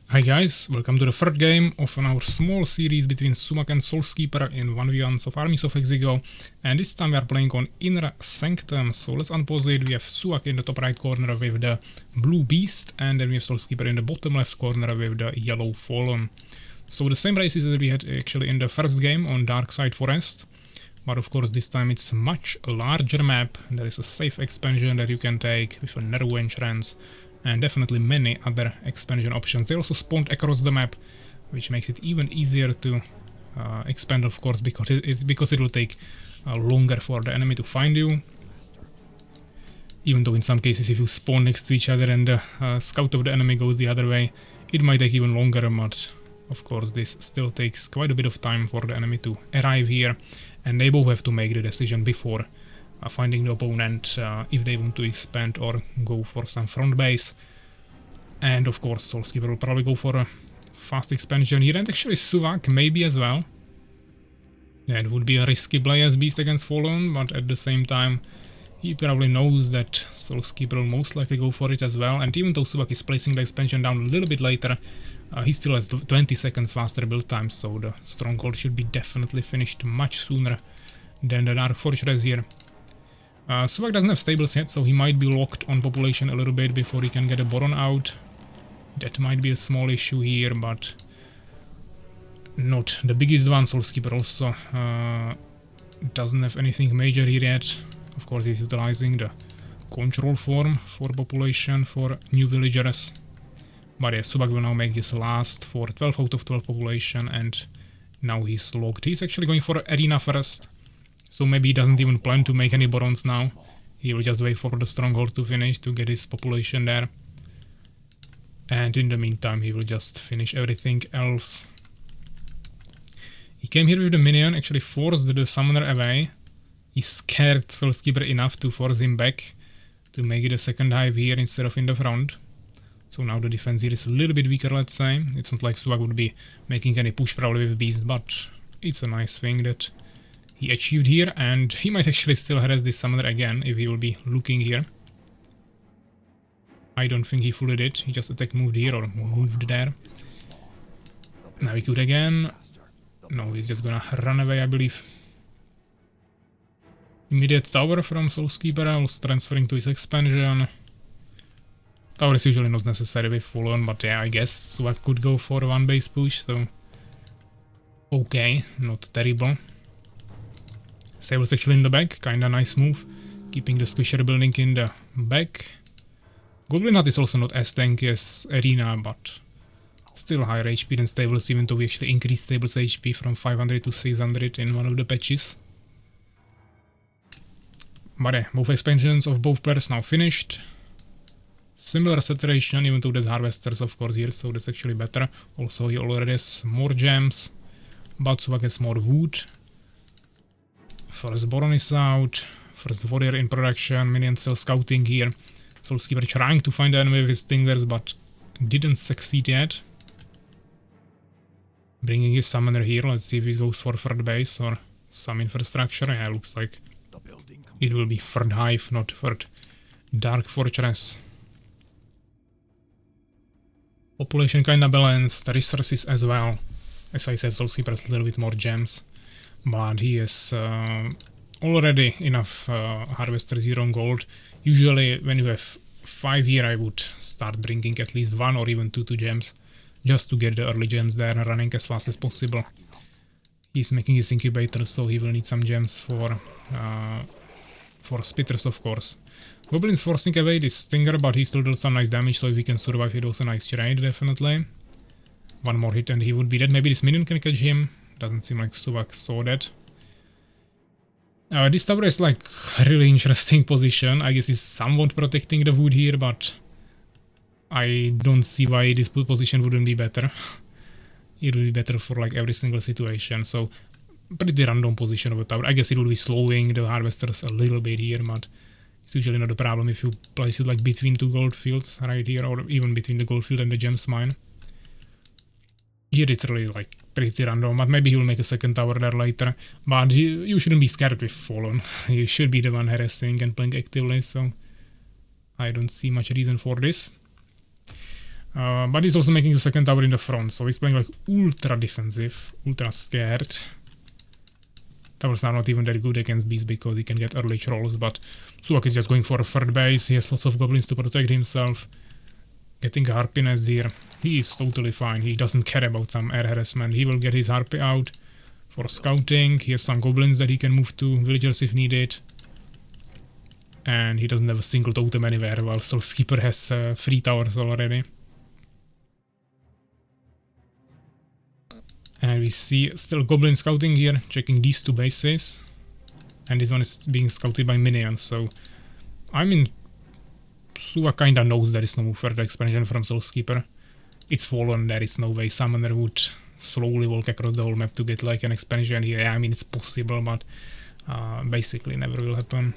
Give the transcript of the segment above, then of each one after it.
Hi guys, welcome to the third game of our small series between Sumac and Soulskeeper in 1v1s of Armies of Exigo, and this time we are playing on Inner Sanctum. So let's unpause it. We have Sumac in the top right corner with the blue beast, and then we have Soulskeeper in the bottom left corner with the yellow fallen. So the same races that we had actually in the first game on Darkside Forest, but of course this time it's much larger map. There is a safe expansion that you can take with a narrow entrance, and definitely many other expansion options. They also spawned across the map, which makes it even easier to expand, of course, because it will take longer for the enemy to find you. Even though in some cases if you spawn next to each other and the scout of the enemy goes the other way, it might take even longer, but of course this still takes quite a bit of time for the enemy to arrive here, and they both have to make the decision before finding the opponent if they want to expand or go for some front base. And of course Soulskeeper will probably go for a fast expansion here, and actually Sumac maybe as well. Yeah, it would be a risky play as Beast against Fallen, but at the same time he probably knows that Soulskeeper will most likely go for it as well. And even though Sumac is placing the expansion down a little bit later, he still has 20 seconds faster build time, so the stronghold should be definitely finished much sooner than the Dark Fortress here. Sumac doesn't have stables yet, so he might be locked on population a little bit before he can get a Boron out. That might be a small issue here, but not the biggest one. Soulskeeper also doesn't have anything major here yet. Of course he's utilizing the control form for population for new villagers. But yeah, Sumac will now make this last for 12 out of 12 population, and now he's locked. He's actually going for arena first. So maybe he doesn't even plan to make any Borons now. He will just wait for the stronghold to finish to get his population there. And in the meantime he will just finish everything else. He came here with the minion, actually forced the summoner away. He scared Soulskeeper enough to force him back to make it a second hive here instead of in the front. So now the defense here is a little bit weaker, let's say. It's not like Sumac would be making any push probably with Beast, but it's a nice thing that he achieved here, and he might actually still harass this summoner again if he will be looking here. I don't think he fully did. He just attack moved here or moved there. Now he could again. No, he's just gonna run away, I believe. Immediate tower from Soulskeeper, also transferring to his expansion. Tower is usually not necessary with Fallen, but yeah, I guess Sumac could go for one base push, so okay, not terrible. Sable's actually in the back, kinda nice move, keeping the Squisher building in the back. Goblin Hut is also not as tanky as Arena, but still higher HP than Stables, even though we actually increased Stables HP from 500 to 600 in one of the patches. But yeah, both expansions of both players now finished. Similar saturation, even though there's Harvesters of course here, so that's actually better. Also he already has more gems, but Sumac has more wood. First Boron is out, first Warrior in production, minion still scouting here. Soulskeeper trying to find the enemy with his stingers, but didn't succeed yet. Bringing his summoner here, let's see if he goes for third base or some infrastructure. Yeah, looks like it will be third hive, not third Dark Fortress. Population kinda balanced, resources as well. As I said, Soulskeeper has a little bit more gems, but he has already enough Harvesters here on gold. Usually when you have 5 here I would start bringing at least 1 or even 2 gems, just to get the early gems there running as fast as possible. He's making his incubator, so he will need some gems for spitters of course. Goblin's forcing away this stinger, but he still does some nice damage, so if he can survive it was a nice trade definitely. One more hit and he would be dead. Maybe this minion can catch him. Doesn't seem like Sumac saw that. This tower is like a really interesting position. I guess he's somewhat protecting the wood here, but I don't see why this position wouldn't be better. It would be better for like every single situation, so pretty random position of a tower. I guess it will be slowing the Harvesters a little bit here, but it's usually not a problem if you place it like between 2 gold fields right here, or even between the gold field and the gems mine. Here it's really like pretty random, but maybe he will make a second tower there later. But you shouldn't be scared with Fallen. You should be the one harassing and playing actively, so I don't see much reason for this. But he's also making the second tower in the front, so he's playing like ultra defensive, ultra scared. Towers are not even that good against bees because he can get early trolls, but Suvak is just going for a third base. He has lots of goblins to protect himself. Getting a harpy nest here. He is totally fine. He doesn't care about some air harassment. He will get his harpy out for scouting. He has some goblins that he can move to villagers if needed. And he doesn't have a single totem anywhere, while Soulskeeper has 3 towers already. And we see still goblin scouting here, checking these 2 bases. And this one is being scouted by minions, so I mean, Suva kinda knows there is no further expansion from Soulskeeper. It's fallen, there is no way Summoner would slowly walk across the whole map to get like an expansion here. I mean, it's possible, but basically never will happen.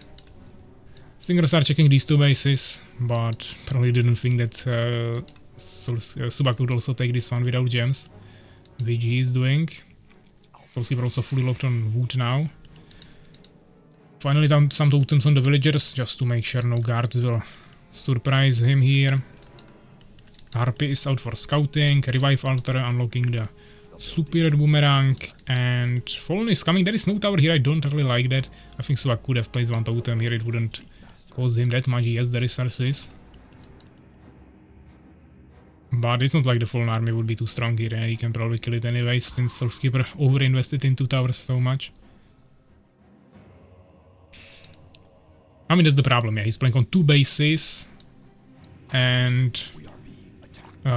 Stingers are checking these 2 bases, but probably didn't think that Subak would also take this one without gems, which he is doing. Soulskeeper also fully locked on wood now. Finally down some totems on the villagers, just to make sure no guards will surprise him here. Harpy is out for scouting, Revive Altar unlocking the Superior Boomerang, and Fallen is coming. There is no tower here, I don't really like that. I think Subak could have placed one totem here, it wouldn't cause him that much, he has the resources. But it's not like the Fallen army would be too strong here, he can probably kill it anyways, since Soulskeeper overinvested in 2 towers so much. I mean, that's the problem, yeah, he's playing on 2 bases, and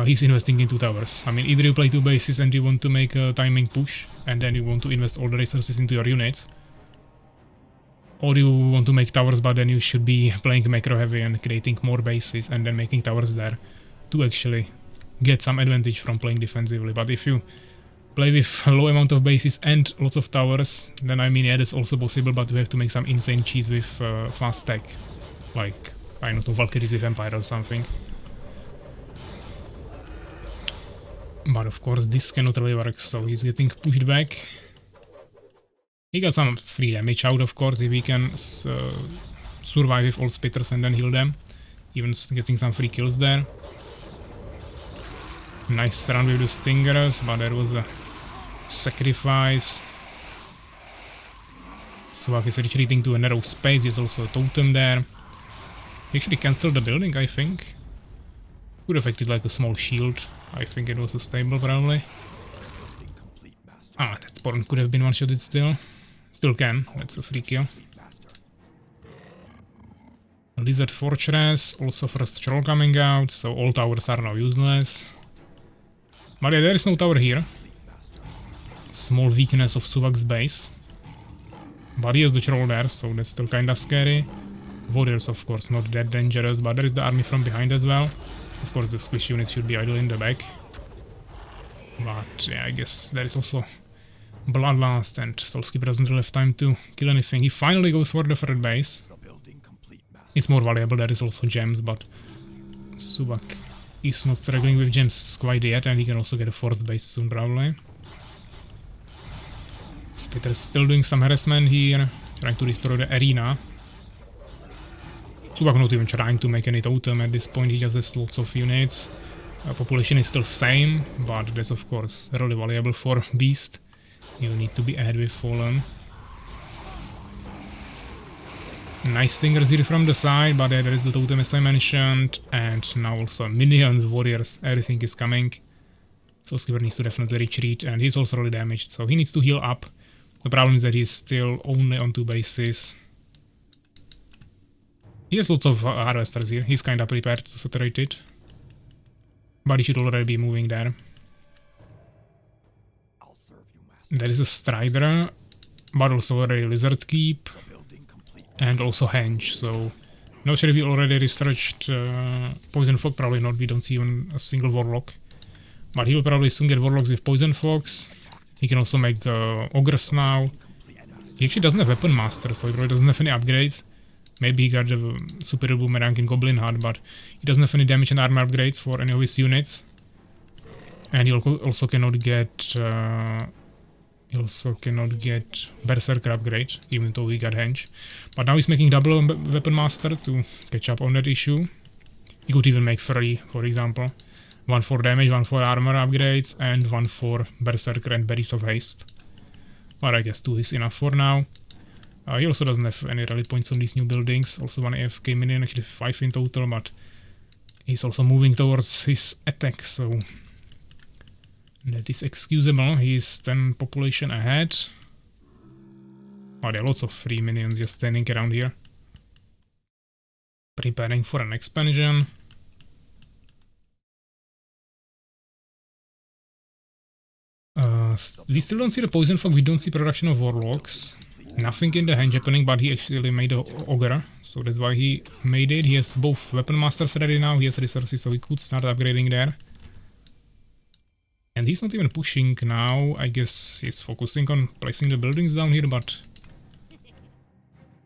he's investing in 2 towers. I mean, either you play 2 bases and you want to make a timing push, and then you want to invest all the resources into your units, or you want to make towers, but then you should be playing macro heavy and creating more bases and then making towers there to actually get some advantage from playing defensively. But if you play with a low amount of bases and lots of towers, then I mean, yeah, that's also possible, but you have to make some insane cheese with fast tech, like, I don't know, Valkyries with Empire or something. But of course this cannot really work, so he's getting pushed back. He got some free damage out, of course, if he can survive with all spitters and then heal them. Even getting some free kills there. Nice run with the stingers, but there was a sacrifice. Suvak is retreating to a narrow space, there's also a totem there. He actually cancelled the building, I think. Could have acted like a small shield. I think it was a stable, probably. Ah, that Born could have been one-shotted still. Still can, that's a free kill. Lizard Fortress, also first troll coming out, so all towers are now useless. But yeah, there is no tower here. Small weakness of Suvak's base. But he has the troll there, so that's still kinda scary. Warriors, of course, not that dangerous, but there is the army from behind as well. Of course, the squish units should be idle in the back. But yeah, I guess there is also Bloodlust, and Soulskeeper doesn't really have time to kill anything. He finally goes for the third base. It's more valuable, there is also gems, but Subak is not struggling with gems quite yet, and he can also get a 4th base soon, probably. Spitter is still doing some harassment here, trying to destroy the arena. Subak not even trying to make any totem at this point, he just has lots of units. Population is still same, but that's of course really valuable for Beast. You need to be ahead with Fallen. Nice stingers here from the side, but there is the totem as I mentioned, and now also minions, warriors, everything is coming. Soulskeeper needs to definitely retreat, and he's also really damaged, so he needs to heal up. The problem is that he's still only on 2 bases. He has lots of harvesters here, he's kinda prepared to saturate it. But he should already be moving there. There is a Strider, but also already Lizard Keep, and also Henge, so not sure if we already researched Poison Fog, probably not, we don't see even a single Warlock. But he will probably soon get Warlocks with Poison Fogs. He can also make Ogres now. He actually doesn't have Weapon Master, so he probably doesn't have any upgrades. Maybe he got the Superior Boomerang in Goblin Hut, but he doesn't have any damage and armor upgrades for any of his units. And he also cannot get Berserker upgrade, even though he got Henge. But now he's making double Weapon Master to catch up on that issue. He could even make 3, for example. One for damage, one for armor upgrades, and one for Berserker and Berries of Haste. But I guess 2 is enough for now. He also doesn't have any rally points on these new buildings. Also one AFK minion, actually 5 in total, but he's also moving towards his attack, so that is excusable. He's 10 population ahead. Oh, there are lots of free minions just standing around here. Preparing for an expansion. We still don't see the poison fog, we don't see production of warlocks. Nothing in the henge happening, but he actually made a ogre, so that's why he made it. He has both weapon masters ready now, he has resources, so he could start upgrading there. And he's not even pushing now, I guess he's focusing on placing the buildings down here, but...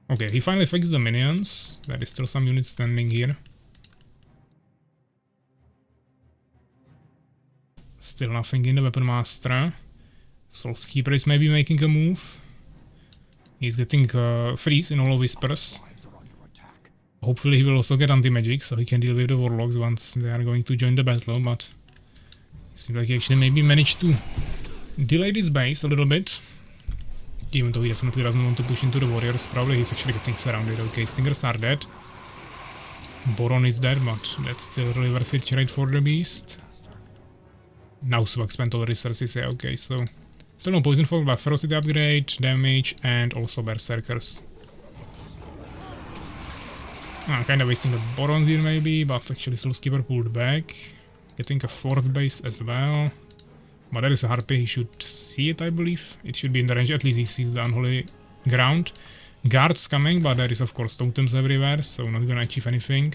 Okay, he finally fixed the minions, there is still some units standing here. Still nothing in the weapon master. Soul's Keeper is maybe making a move. He's getting freeze in all of his spurs. Hopefully he will also get anti-magic, so he can deal with the warlocks once they are going to join the battle, but... It seems like he actually maybe managed to delay this base a little bit. Even though he definitely doesn't want to push into the warriors, probably he's actually getting surrounded. Okay, Stingers are dead. Boron is dead, but that's still really worth it trade for the beast. Now Subak spent all the resources, yeah, okay, so... Still no poison fog, but ferocity upgrade, damage, and also berserkers. Kinda wasting the Borons here maybe, but actually Soulskeeper pulled back. Getting a 4th base as well. But there is a Harpy, he should see it, I believe. It should be in the range, at least he sees the unholy ground. Guards coming, but there is of course totems everywhere, so not gonna achieve anything.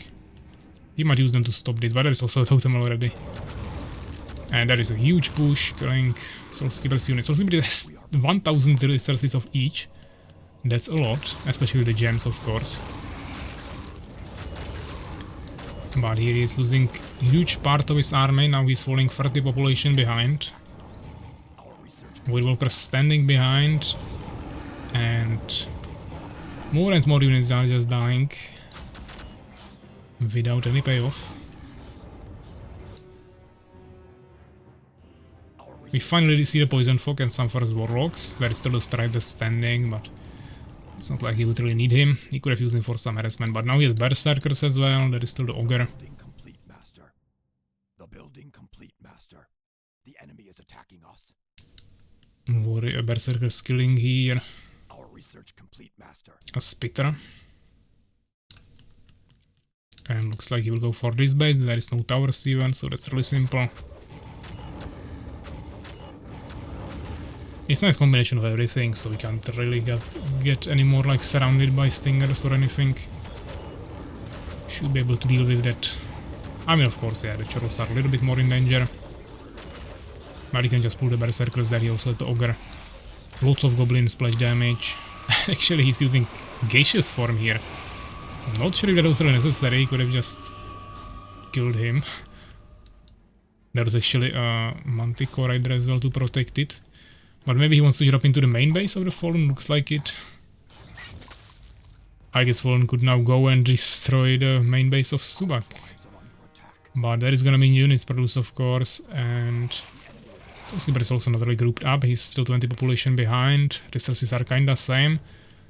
He might use them to stop this, but there is also a totem already. And there is a huge push, killing Soulskeeper's units. Soulskeeper has 1000 resources of each. That's a lot, especially the gems, of course. But here he is losing a huge part of his army, now he's falling 30 population behind. Woodwalkers standing behind. And more units are just dying. Without any payoff. We finally see the poison fog and some first warlocks. There is still a Strider standing, but it's not like he would really need him. He could have used him for some harassment, but now he has berserkers as well. There is still the ogre. The building complete, master. The enemy is attacking us. Warrior berserkers killing here. Our research complete, master. A spitter. And looks like he will go for this base. There is no towers even, so that's really simple. It's a nice combination of everything, so we can't really get any more like surrounded by stingers or anything. Should be able to deal with that. I mean, of course, yeah, the churros are a little bit more in danger. But he can just pull the berserkers there, he also has the ogre. Lots of goblins, splash damage. Actually, he's using gaseous form here. I'm not sure if that was really necessary, he could have just killed him. There was actually a manticore right there as well to protect it. But maybe he wants to drop into the main base of the Fallen, looks like it. I guess Fallen could now go and destroy the main base of Subak. But there is gonna be units produced, of course, and Soulskeeper is also not really grouped up, he's still 20 population behind, resources are kinda same.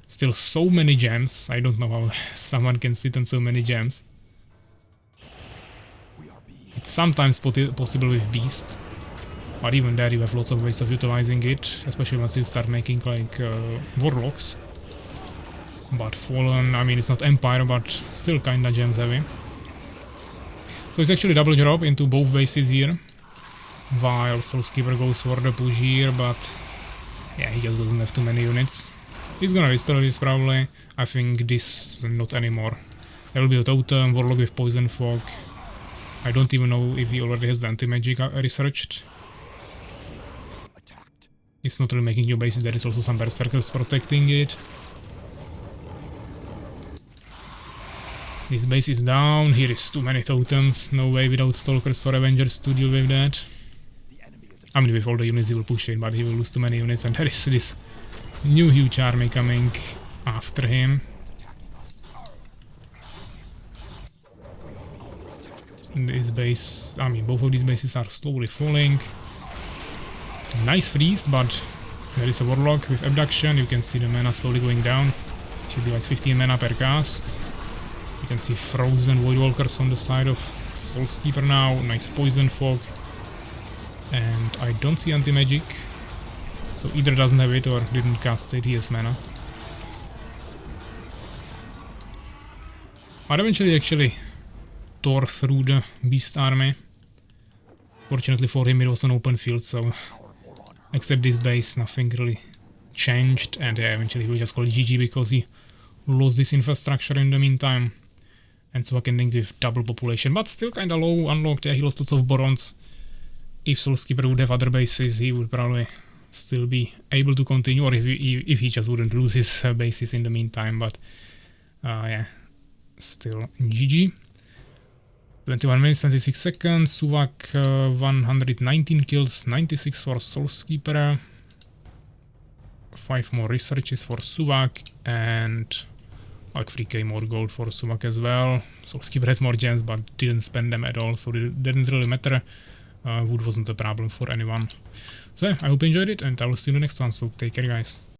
Still so many gems, I don't know how someone can sit on so many gems. It's sometimes possible with Beast. But even there you have lots of ways of utilizing it, especially once you start making like warlocks. But Fallen, I mean it's not Empire, but still kinda gems heavy. So it's actually double drop into both bases here. While Soulskeeper goes for the push here, but yeah, he just doesn't have too many units. He's gonna restore this probably. I think this not anymore. There will be a totem, warlock with poison fog. I don't even know if he already has the anti-magic researched. It's not really making new bases, there is also some berserkers protecting it. This base is down, here is too many totems, no way without stalkers or avengers to deal with that. I mean with all the units he will push it, but he will lose too many units and there is this new huge army coming after him. This base, I mean, both of these bases are slowly falling. Nice freeze, but there is a Warlock with Abduction. You can see the mana slowly going down. Should be like 15 mana per cast. You can see frozen Voidwalkers on the side of Soulskeeper now. Nice Poison Fog. And I don't see anti-magic. So either doesn't have it or didn't cast it. He has mana. But eventually actually tore through the Beast army. Fortunately for him it was an open field, so except this base nothing really changed, and yeah, eventually we just call it GG because he lost this infrastructure in the meantime. And so I can link with double population, but still kinda low, unlocked. Yeah, he lost lots of Borons. If Soulskeeper would have other bases, he would probably still be able to continue, or if he just wouldn't lose his bases in the meantime, but yeah, still GG. 21 minutes, 26 seconds, Suvak 119 kills, 96 for Soulskeeper, 5 more researches for Suvak, and like 3k more gold for Suvak as well. Soulskeeper has more gems but didn't spend them at all, so it didn't really matter. Wood wasn't a problem for anyone. So yeah, I hope you enjoyed it, and I will see you in the next one, so take care guys.